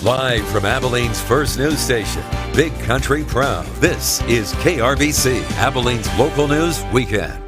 Live from Abilene's first news station, Big Country Proud. This is KRBC, Abilene's local news weekend.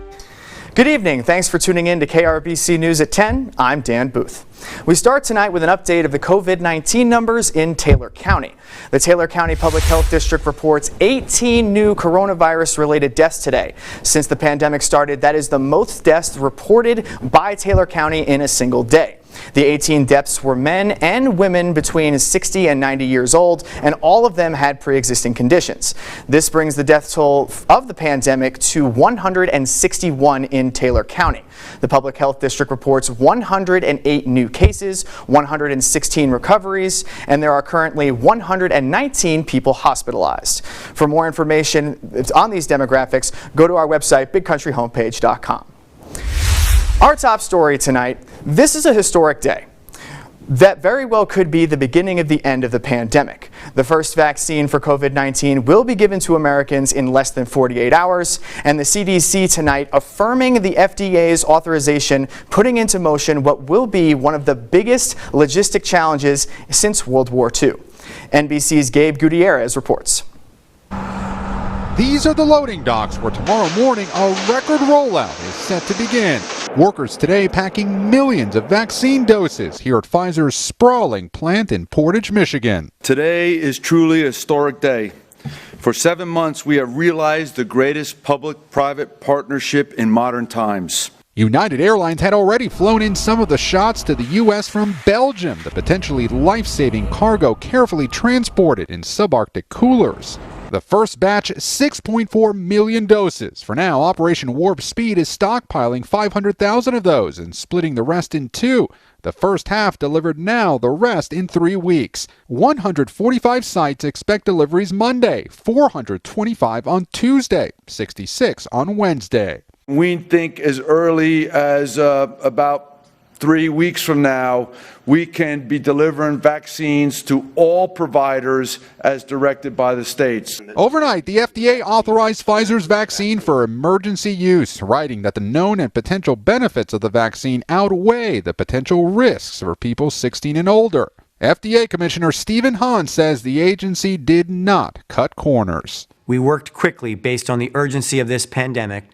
Good evening. Thanks for tuning in to KRBC News at 10. I'm Dan Booth. We start tonight with an update of the COVID-19 numbers in Taylor County. The Taylor County Public Health District reports 18 new coronavirus-related deaths today. Since the pandemic started, that is the most deaths reported by Taylor County in a single day. The 18 deaths were men and women between 60 and 90 years old, and all of them had pre-existing conditions. This brings the death toll of the pandemic to 161 in Taylor County. The Public Health District reports 108 new cases, 116 recoveries, and there are currently 119 people hospitalized. For more information on these demographics, go to our website, bigcountryhomepage.com. Our top story tonight, this is a historic day that very well could be the beginning of the end of the pandemic. The first vaccine for COVID-19 will be given to Americans in less than 48 hours, and the CDC tonight affirming the FDA's authorization, putting into motion what will be one of the biggest logistic challenges since World War II. NBC's Gabe Gutierrez reports. These are the loading docks where tomorrow morning a record rollout is set to begin. Workers today packing millions of vaccine doses here at Pfizer's sprawling plant in Portage, Michigan. Today is truly a historic day. For 7 months, we have realized the greatest public-private partnership in modern times. United Airlines had already flown in some of the shots to the U.S. from Belgium, the potentially life-saving cargo carefully transported in subarctic coolers. The first batch, 6.4 million doses. For now, Operation Warp Speed is stockpiling 500,000 of those and splitting the rest in two. The first half delivered now, the rest in 3 weeks. 145 sites expect deliveries Monday, 425 on Tuesday, 66 on Wednesday. We think as early as about 3 weeks from now, we can be delivering vaccines to all providers as directed by the states. Overnight, the FDA authorized Pfizer's vaccine for emergency use, writing that the known and potential benefits of the vaccine outweigh the potential risks for people 16 and older. FDA Commissioner Stephen Hahn says the agency did not cut corners. We worked quickly based on the urgency of this pandemic,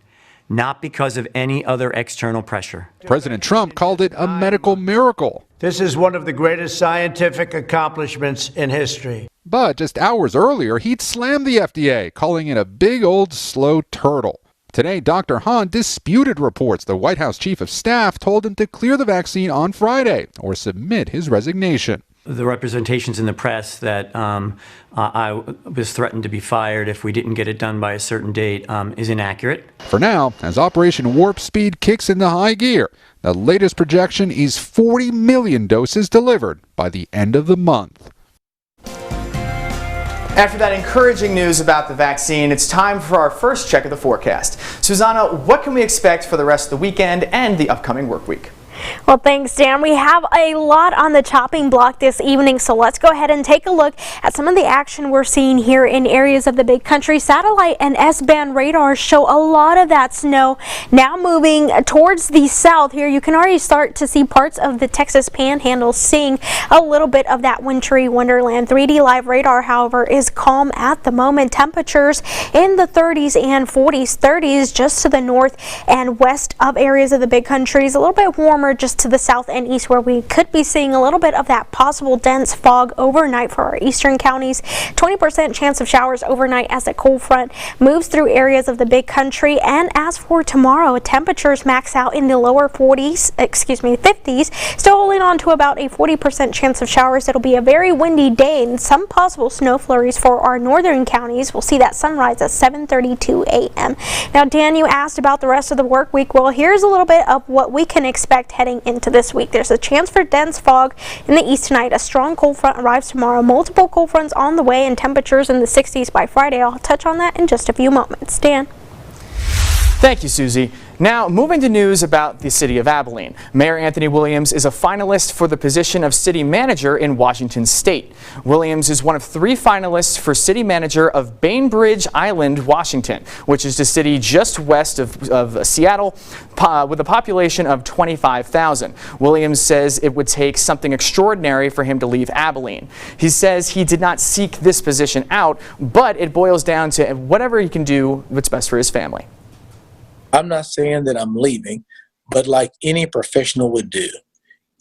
not because of any other external pressure. President Trump called it a medical miracle. This is one of the greatest scientific accomplishments in history. But just hours earlier, he'd slammed the FDA, calling it a big old slow turtle. Today, Dr. Hahn disputed reports the White House chief of staff told him to clear the vaccine on Friday or submit his resignation. The representations in the press that I was threatened to be fired if we didn't get it done by a certain date is inaccurate. For now, as Operation Warp Speed kicks into high gear, the latest projection is 40 million doses delivered by the end of the month. After that encouraging news about the vaccine, it's time for our first check of the forecast. Susanna, what can we expect for the rest of the weekend and the upcoming work week? Well, thanks, Dan. We have a lot on the chopping block this evening, so let's go ahead and take a look at some of the action we're seeing here in areas of the Big Country. Satellite and S-band radars show a lot of that snow now moving towards the south. Here you can already start to see parts of the Texas Panhandle seeing a little bit of that wintry wonderland. 3D live radar, however, is calm at the moment. Temperatures in the 30s and 40s, 30s just to the north and west of areas of the Big Country. A little bit warmer just to the south and east, where we could be seeing a little bit of that possible dense fog overnight for our eastern counties. 20% chance of showers overnight as a cold front moves through areas of the Big Country. And as for tomorrow, temperatures max out in the lower 50s, still holding on to about a 40% chance of showers. It'll be a very windy day and some possible snow flurries for our northern counties. We'll see that sunrise at 7:32 a.m. Now, Dan, you asked about the rest of the work week. Well, here's a little bit of what we can expect heading into this week. There's a chance for dense fog in the east tonight. A strong cold front arrives tomorrow. Multiple cold fronts on the way and temperatures in the 60s by Friday. I'll touch on that in just a few moments. Dan. Thank you, Susie. Now, moving to news about the city of Abilene. Mayor Anthony Williams is a finalist for the position of city manager in Washington state. Williams is one of 3 finalists for city manager of Bainbridge Island, Washington, which is a city just west of Seattle with a population of 25,000. Williams says it would take something extraordinary for him to leave Abilene. He says he did not seek this position out, but it boils down to whatever he can do what's best for his family. I'm not saying that I'm leaving, but like any professional would do,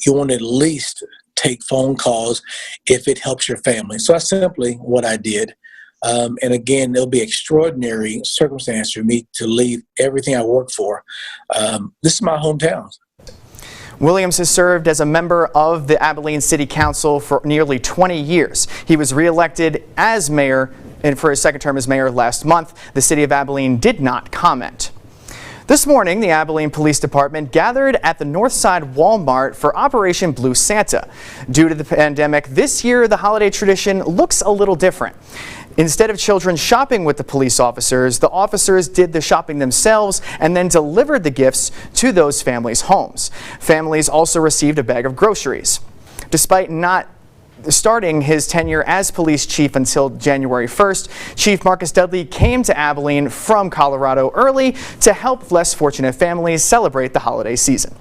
you want to at least take phone calls if it helps your family. So that's simply what I did. And again, it'll be extraordinary circumstance for me to leave everything I work for. This is my hometown. Williams has served as a member of the Abilene City Council for nearly 20 years. He was re-elected as mayor and for his second term as mayor last month. The city of Abilene did not comment. This morning, the Abilene Police Department gathered at the Northside Walmart for Operation Blue Santa. Due to the pandemic, this year the holiday tradition looks a little different. Instead of children shopping with the police officers, the officers did the shopping themselves and then delivered the gifts to those families' homes. Families also received a bag of groceries. Despite not starting his tenure as police chief until January 1st, Chief Marcus Dudley came to Abilene from Colorado early to help less fortunate families celebrate the holiday season.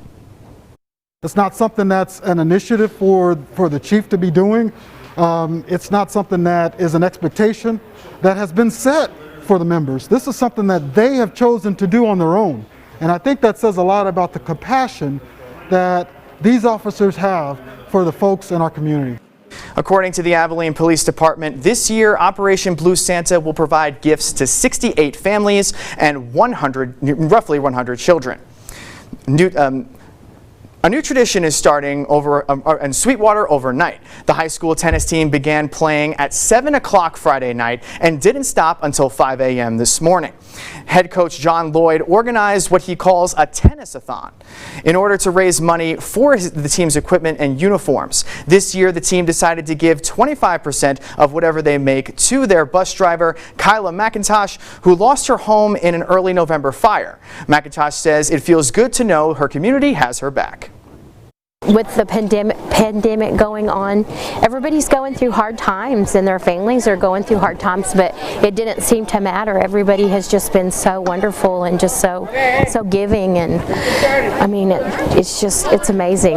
It's not something that's an initiative for the chief to be doing. It's not something that is an expectation that has been set for the members. This is something that they have chosen to do on their own. And I think that says a lot about the compassion that these officers have for the folks in our community. According to the Abilene Police Department, this year Operation Blue Santa will provide gifts to 68 families and roughly 100 children. A new tradition is starting in Sweetwater overnight. The high school tennis team began playing at 7 o'clock Friday night and didn't stop until 5 a.m. this morning. Head coach John Lloyd organized what he calls a tennis-a-thon in order to raise money for the team's equipment and uniforms. This year, the team decided to give 25% of whatever they make to their bus driver, Kyla McIntosh, who lost her home in an early November fire. McIntosh says it feels good to know her community has her back. With the pandemic going on, everybody's going through hard times and their families are going through hard times, but it didn't seem to matter. Everybody has just been so wonderful and just so giving, and I mean it's amazing.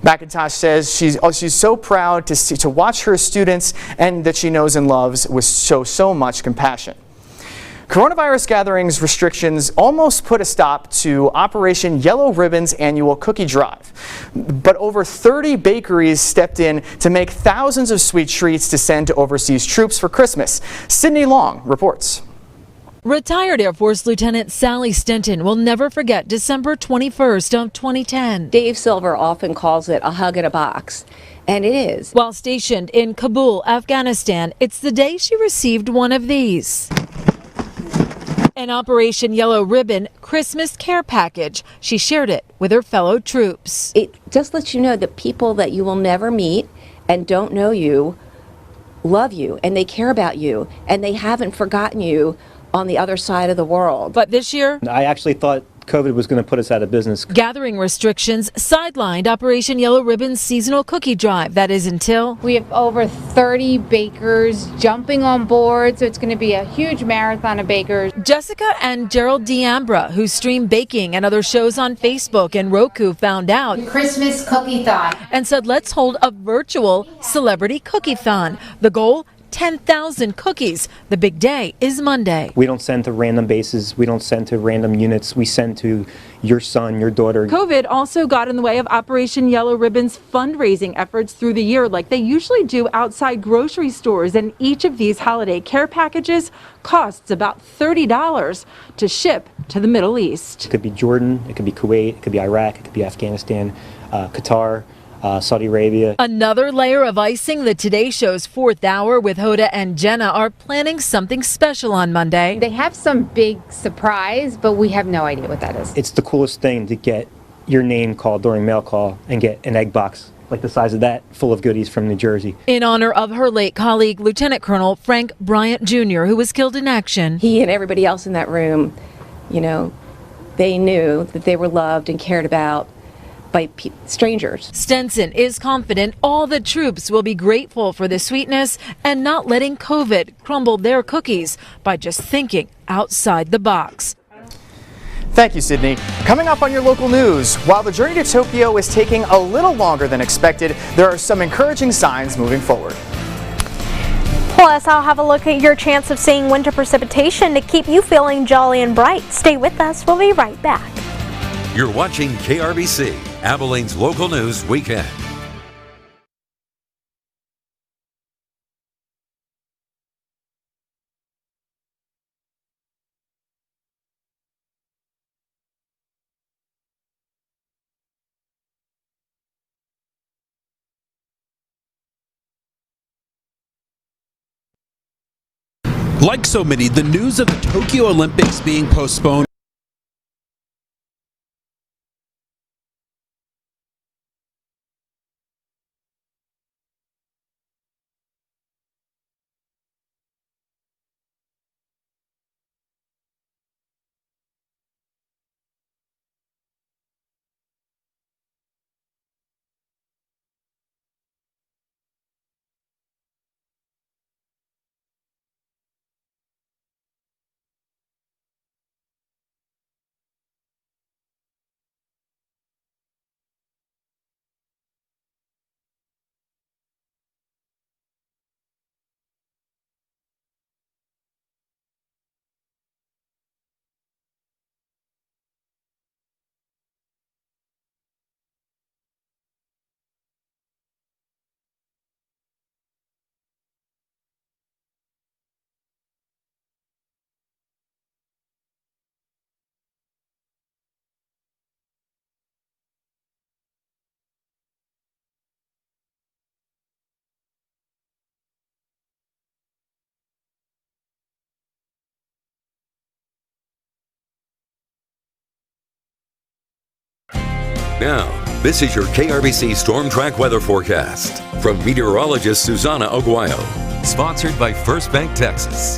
McIntosh says she's so proud to watch her students and that she knows and loves with so much compassion. Coronavirus gatherings restrictions almost put a stop to Operation Yellow Ribbon's annual cookie drive. But over 30 bakeries stepped in to make thousands of sweet treats to send to overseas troops for Christmas. Sydney Long reports. Retired Air Force Lieutenant Sally Stinton will never forget December 21st of 2010. Dave Silver often calls it a hug in a box. And it is. While stationed in Kabul, Afghanistan, it's the day she received one of these. An Operation Yellow Ribbon Christmas care package. She shared it with her fellow troops. It just lets you know that people that you will never meet and don't know you love you and they care about you and they haven't forgotten you on the other side of the world. But this year, I actually thought COVID was going to put us out of business. Gathering restrictions sidelined Operation Yellow Ribbon's seasonal cookie drive. That is until we have over 30 bakers jumping on board, so it's going to be a huge marathon of bakers. Jessica and Gerald D'Ambra, who stream baking and other shows on Facebook and Roku, found out Christmas cookie-thon and said, let's hold a virtual celebrity cookie-thon. The goal, 10,000 cookies. The big day is Monday. We don't send to random bases. We don't send to random units. We send to your son, your daughter. COVID also got in the way of Operation Yellow Ribbon's fundraising efforts through the year like they usually do outside grocery stores. And each of these holiday care packages costs about $30 to ship to the Middle East. It could be Jordan, it could be Kuwait, it could be Iraq, it could be Afghanistan, Qatar, Saudi Arabia. Another layer of icing, the Today Show's fourth hour with Hoda and Jenna are planning something special on Monday. They have some big surprise, but we have no idea what that is. It's the coolest thing to get your name called during mail call and get an egg box like the size of that full of goodies from New Jersey. In honor of her late colleague, Lieutenant Colonel Frank Bryant Jr., who was killed in action. He and everybody else in that room You know, they knew that they were loved and cared about by strangers. Stenson is confident all the troops will be grateful for the sweetness and not letting COVID crumble their cookies by just thinking outside the box. Thank you, Sydney. Coming up on your local news, while the journey to Tokyo is taking a little longer than expected, there are some encouraging signs moving forward. Plus, I'll have a look at your chance of seeing winter precipitation to keep you feeling jolly and bright. Stay with us. We'll be right back. You're watching KRBC, Abilene's local news weekend. Like so many, the news of the Tokyo Olympics being postponed Now, this is your KRBC Storm Track weather forecast from meteorologist Susana Aguayo. Sponsored by First Bank Texas.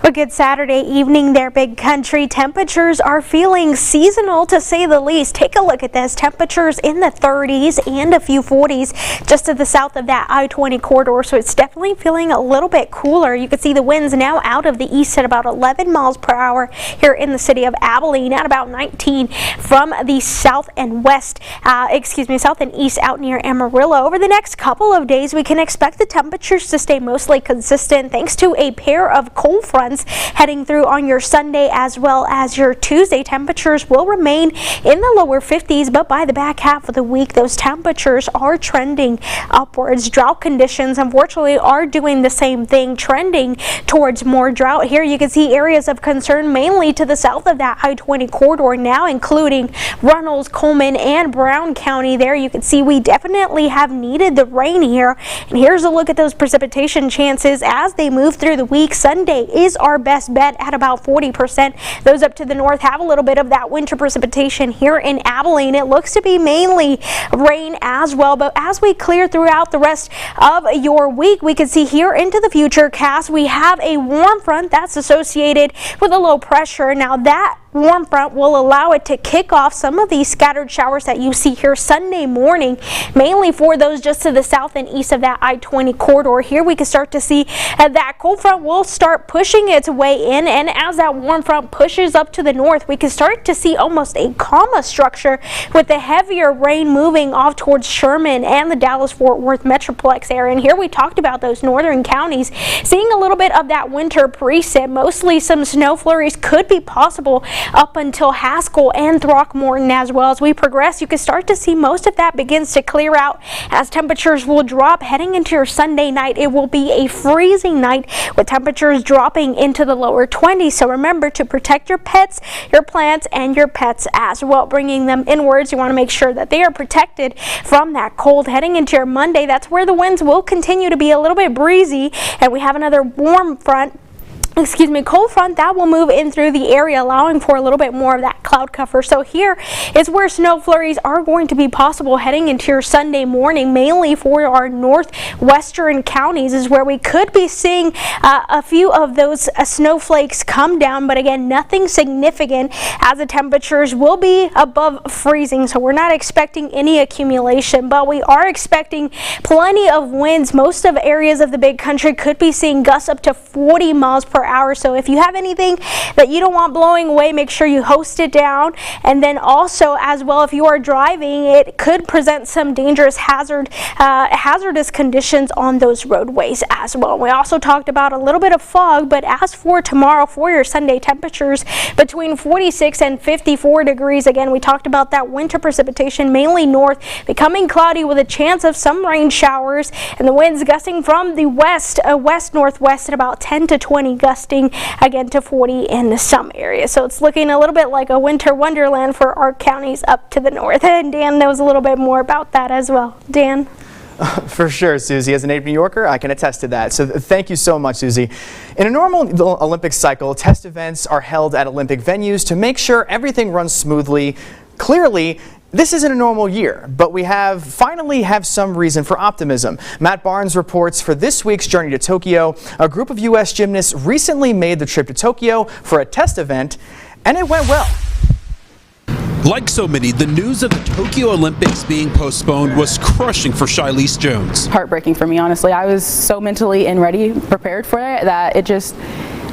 A good Saturday evening there, Big Country. Temperatures are feeling seasonal to say the least. Take a look at this. Temperatures in the 30s and a few 40s just to the south of that I-20 corridor. So it's definitely feeling a little bit cooler. You can see the winds now out of the east at about 11 miles per hour here in the city of Abilene, at about 19 from the south and west, south and east out near Amarillo. Over the next couple of days, we can expect the temperatures to stay mostly consistent thanks to a pair of cold fronts heading through on your Sunday as well as your Tuesday. Temperatures will remain in the lower 50s, but by the back half of the week, those temperatures are trending upwards. Drought conditions, unfortunately, are doing the same thing, trending towards more drought. Here you can see areas of concern mainly to the south of that I-20 corridor now, including Runnels, Coleman, and Brown County. There you can see we definitely have needed the rain here. And here's a look at those precipitation chances as they move through the week. Sunday is our best bet at about 40%. Those up to the north have a little bit of that winter precipitation here in Abilene. It looks to be mainly rain as well, but as we clear throughout the rest of your week, we can see here into the future cast, we have a warm front that's associated with a low pressure. Now that warm front will allow it to kick off some of these scattered showers that you see here Sunday morning, mainly for those just to the south and east of that I-20 corridor. Here we can start to see that cold front will start pushing its way in, and as that warm front pushes up to the north, we can start to see almost a comma structure with the heavier rain moving off towards Sherman and the Dallas-Fort Worth Metroplex area. And here we talked about those northern counties seeing a little bit of that winter precip. Mostly some snow flurries could be possible up until Haskell and Throckmorton as well. As we progress, you can start to see most of that begins to clear out as temperatures will drop heading into your Sunday night. It will be a freezing night with temperatures dropping into the lower 20s. So remember to protect your pets, your plants, and your pets as well. Bringing them inwards, you want to make sure that they are protected from that cold. Heading into your Monday, that's where the winds will continue to be a little bit breezy, and we have another warm front cold front that will move in through the area, allowing for a little bit more of that cloud cover. So here is where snow flurries are going to be possible heading into your Sunday morning, mainly for our northwestern counties is where we could be seeing a few of those snowflakes come down, but again, nothing significant as the temperatures will be above freezing. So we're not expecting any accumulation, but we are expecting plenty of winds. Most of areas of the big country could be seeing gusts up to 40 miles per hour. So if you have anything that you don't want blowing away, make sure you host it down. And then also as well, if you are driving, it could present some dangerous hazardous conditions on those roadways as well. We also talked about a little bit of fog, but as for tomorrow, for your Sunday, temperatures between 46 and 54 degrees. Again, we talked about that winter precipitation, mainly north, becoming cloudy with a chance of some rain showers, and the winds gusting from the west-northwest at about 10 to 20, gusting again to 40 in some areas. So it's looking a little bit like a winter wonderland for our counties up to the north. And Dan knows a little bit more about that as well. Dan? For sure, Susie. As a native New Yorker, I can attest to that. So thank you so much, Susie. In a normal Olympic cycle, test events are held at Olympic venues to make sure everything runs smoothly. Clearly, this isn't a normal year, but we finally have some reason for optimism. Matt Barnes reports for this week's Journey to Tokyo. A group of U.S. gymnasts recently made the trip to Tokyo for a test event, and it went well. Like so many, the news of the Tokyo Olympics being postponed was crushing for Shilese Jones. Heartbreaking for me, honestly. I was so mentally and prepared for it that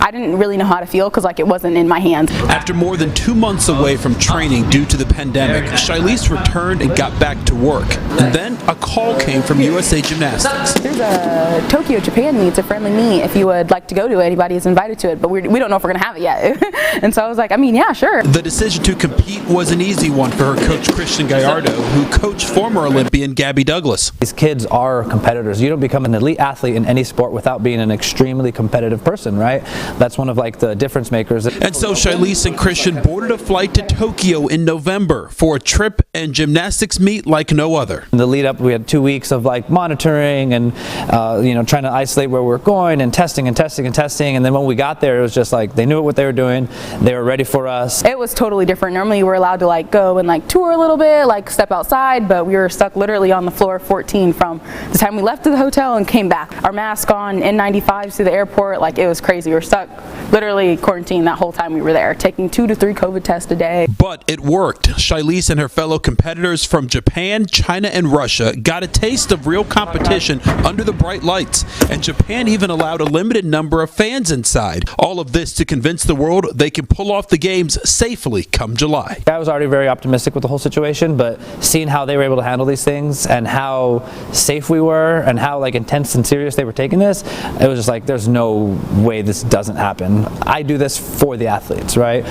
I didn't really know how to feel because it wasn't in my hands. After more than 2 months away from training due to the pandemic, Shilese returned and got back to work. And then a call came from USA Gymnastics. There's a Tokyo, Japan meet. It's a friendly meet. If you would like to go to it, anybody is invited to it, but we don't know if we're going to have it yet. And so I was like, yeah, sure. The decision to compete was an easy one for her coach, Christian Gallardo, who coached former Olympian Gabby Douglas. These kids are competitors. You don't become an elite athlete in any sport without being an extremely competitive person, right? That's one of the difference makers. And so Shilese and Christian boarded a flight to Tokyo in November for a trip and gymnastics meet like no other. In the lead up, we had 2 weeks of monitoring and trying to isolate where we're going and testing. And then when we got there, it was just they knew what they were doing. They were ready for us. It was totally different. Normally we're allowed to go and tour a little bit, step outside, but we were stuck literally on the floor 14 from the time we left the hotel and came back. Our mask on, N95s to the airport, it was crazy. We were stuck literally quarantined that whole time we were there, taking 2 to 3 COVID tests a day. But it worked. Shilese and her fellow competitors from Japan, China, and Russia got a taste of real competition under the bright lights, and Japan even allowed a limited number of fans inside. All of this to convince the world they can pull off the games safely come July. I was already very optimistic with the whole situation, but seeing how they were able to handle these things and how safe we were and how intense and serious they were taking this, it was just there's no way this doesn't happen. I do this for the athletes, right?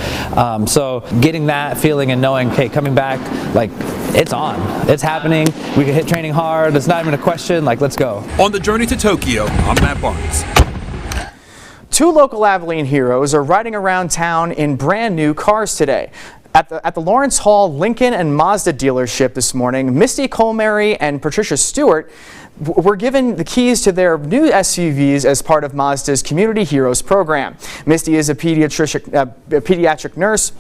So getting that feeling and knowing, okay, coming back, it's on, it's happening. We can hit training hard. It's not even a question. Let's go. On the Journey to Tokyo, I'm Matt Barnes. 2 local Abilene heroes are riding around town in brand new cars today. At the Lawrence Hall Lincoln and Mazda dealership this morning, Misty Colmary and Patricia Stewart were given the keys to their new SUVs as part of Mazda's Community Heroes program. Misty is a pediatric nurse.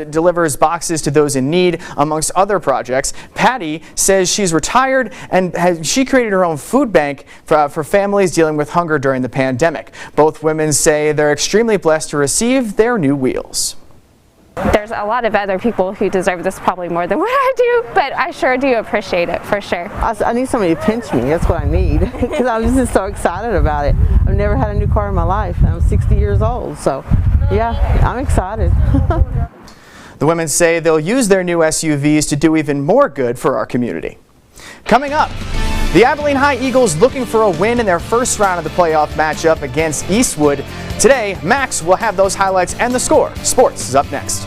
Delivers boxes to those in need, amongst other projects. Patty says she's retired and she created her own food bank for families dealing with hunger during the pandemic. Both women say they're extremely blessed to receive their new wheels. There's a lot of other people who deserve this probably more than what I do, but I sure do appreciate it, for sure. I need somebody to pinch me. That's what I need, because I'm just so excited about it. I've never had a new car in my life. I'm 60 years old, so yeah, I'm excited. The women say they'll use their new SUVs to do even more good for our community. Coming up, the Abilene High Eagles looking for a win in their first round of the playoff matchup against Eastwood. Today, Max will have those highlights and the score. Sports is up next.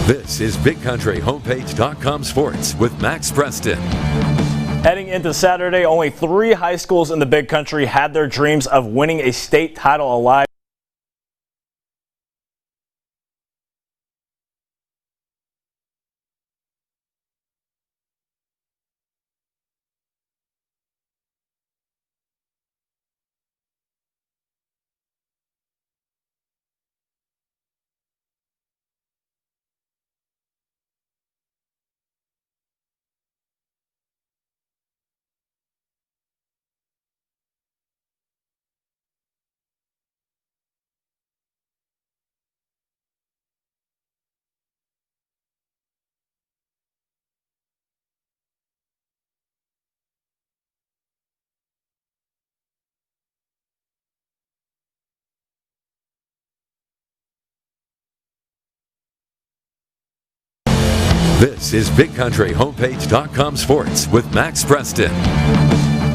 This is BigCountryHomepage.com Sports with Max Preston. Heading into Saturday, only 3 high schools in the Big Country had their dreams of winning a state title alive. This is BigCountryHomepage.com Sports with Max Preston.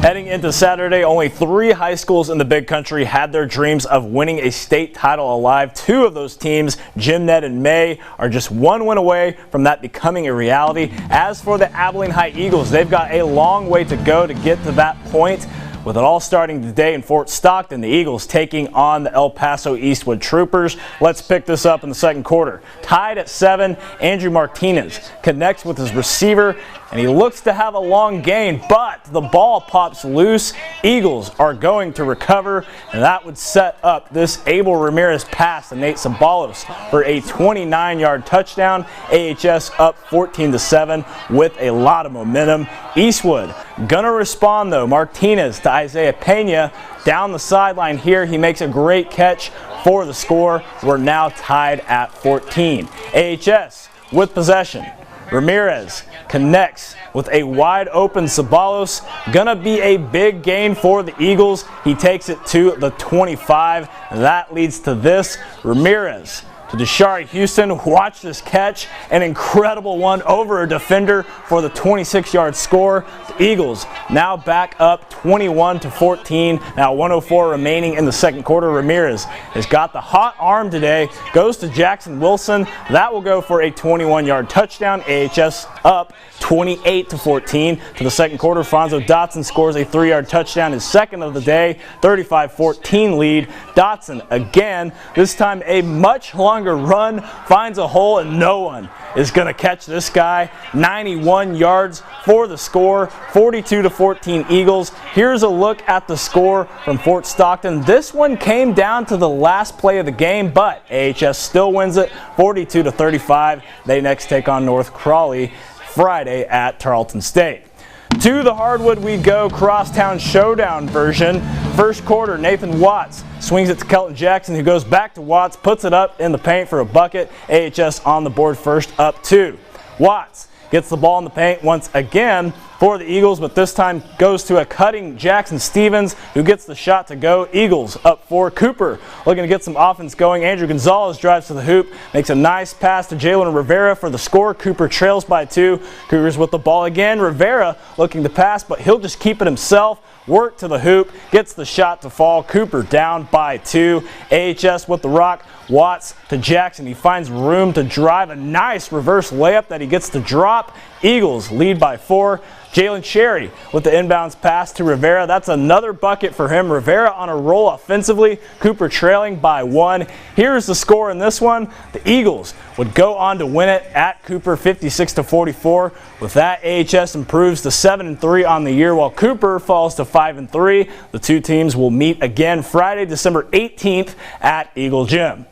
Heading into Saturday, only 3 high schools in the Big Country had their dreams of winning a state title alive. 2 of those teams, Jim, Ned, and May, are just 1 win away from that becoming a reality. As for the Abilene High Eagles, they've got a long way to go to get to that point. With it all starting today in Fort Stockton, the Eagles taking on the El Paso Eastwood Troopers. Let's pick this up in the second quarter. Tied at 7, Andrew Martinez connects with his receiver, and he looks to have a long gain, but the ball pops loose. Eagles are going to recover, and that would set up this Abel Ramirez pass to Nate Sabalos for a 29-yard touchdown. AHS up 14-7 with a lot of momentum. Eastwood gonna respond though. Martinez to Isaiah Pena down the sideline here. He makes a great catch for the score. We're now tied at 14. AHS with possession. Ramirez connects with a wide open Sabalos. Gonna be a big gain for the Eagles. He takes it to the 25. That leads to this. Ramirez to Deshari Houston. Watch this catch. An incredible one over a defender for the 26-yard score. The Eagles now back up 21-14. Now 1:04 remaining in the second quarter. Ramirez has got the hot arm today. Goes to Jackson Wilson. That will go for a 21-yard touchdown. AHS up 28-14 to the second quarter. Franzo Dotson scores a 3-yard touchdown, his second of the day. 35-14 lead. Dotson again, this time a much longer run, finds a hole, and no one is going to catch this guy. 91 yards for the score. 42-14 Eagles. Here's a look at the score from Fort Stockton. This one came down to the last play of the game, but AHS still wins it 42-35. They next take on North Crawley Friday at Tarleton State. To the hardwood we go, crosstown showdown version. First quarter, Nathan Watts swings it to Kelton Jackson, who goes back to Watts, puts it up in the paint for a bucket. AHS on the board first, up 2. Watts gets the ball in the paint once again for the Eagles, but this time goes to a cutting Jackson Stevens, who gets the shot to go. Eagles up 4. Cooper looking to get some offense going. Andrew Gonzalez drives to the hoop, makes a nice pass to Jalen Rivera for the score. Cooper trails by 2. Cougars with the ball again. Rivera looking to pass, but he'll just keep it himself. Work to the hoop, gets the shot to fall. Cooper down by 2. AHS with the rock. Watts to Jackson. He finds room to drive. A nice reverse layup that he gets to drop. Eagles lead by 4. Jalen Cherry with the inbounds pass to Rivera. That's another bucket for him. Rivera on a roll offensively. Cooper trailing by 1. Here's the score in this one. The Eagles would go on to win it at Cooper 56-44. With that, AHS improves to 7-3 on the year, while Cooper falls to 5-3. The two teams will meet again Friday, December 18th at Eagle Gym.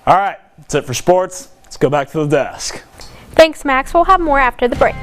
All right, that's it for sports. Let's go back to the desk. Thanks, Max. We'll have more after the break.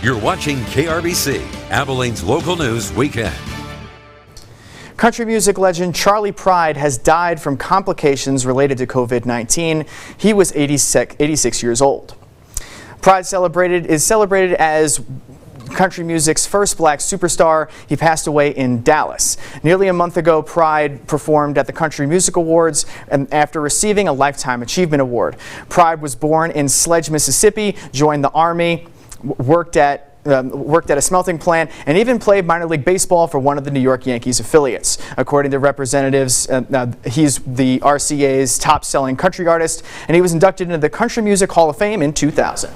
You're watching KRBC, Abilene's local news weekend. Country music legend Charlie Pride has died from complications related to COVID-19. He was 86 years old. Pride is celebrated as country music's first black superstar. He passed away in Dallas. Nearly a month ago, Pride performed at the Country Music Awards and after receiving a Lifetime Achievement Award. Pride was born in Sledge, Mississippi, joined the Army, worked at a smelting plant, and even played minor league baseball for one of the New York Yankees affiliates. According to representatives, he's the RCA's top-selling country artist, and he was inducted into the Country Music Hall of Fame in 2000.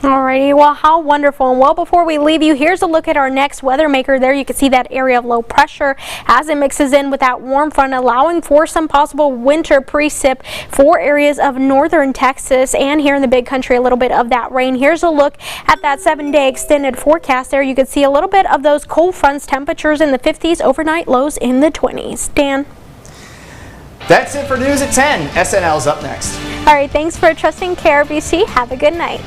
Alrighty, well, how wonderful. And well, before we leave you, here's a look at our next weather maker. There you can see that area of low pressure as it mixes in with that warm front, allowing for some possible winter precip for areas of northern Texas and here in the big country, a little bit of that rain. Here's a look at that 7-day extended forecast. There you can see a little bit of those cold fronts, temperatures in the 50s, overnight lows in the 20s. Dan? That's it for News at 10. SNL's up next. All right, thanks for trusting KRBC. Have a good night.